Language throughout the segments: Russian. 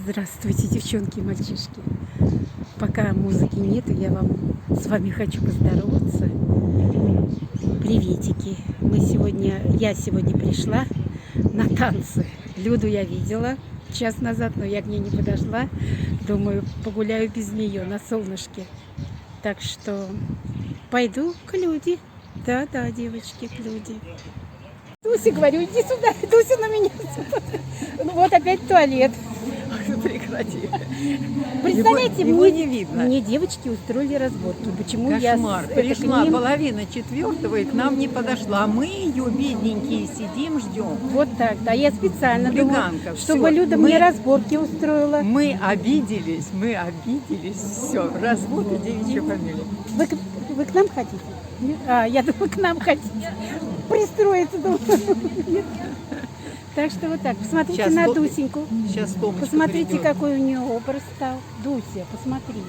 Здравствуйте, девчонки и мальчишки. Пока музыки нету, с вами хочу поздороваться. Приветики. Я сегодня пришла на танцы. Люду я видела час назад, но я к ней не подошла. Думаю, погуляю без нее на солнышке. Так что пойду к Люде. Да, девочки, к Люде. Дуся, говорю, иди сюда. Дуся на меня. Ну вот опять туалет. Прекрати. Представляете, его не видно. Мне девочки устроили разборки. Почему Кошмар. я Пришла половина четвертого и к нам не подошла. А мы ее, бедненькие, сидим, ждем. Вот так, да. Я специально Хулиганка, думала, всё. чтобы Люда мне разборки устроила. Мы обиделись. Все, развод и девичья фамилия. Вы к нам хотите? Я думаю, к нам хотите. Пристроиться, думаю. Так что вот так. Посмотрите Сейчас на Дусеньку. Сейчас Томочка Посмотрите, придет. какой у нее образ стал. Дуся, посмотри.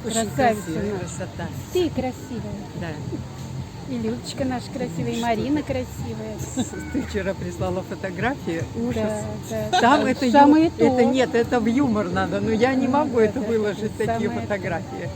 Очень Красавица красивая, наша. красота. Ты красивая. Да. И Людочка наша красивая, и Марина красивая. Ты вчера прислала фотографии. Ужас. Да. Там это, Самое то. это нет, это в юмор надо, но я не могу это Да, выложить, это такие самое фотографии.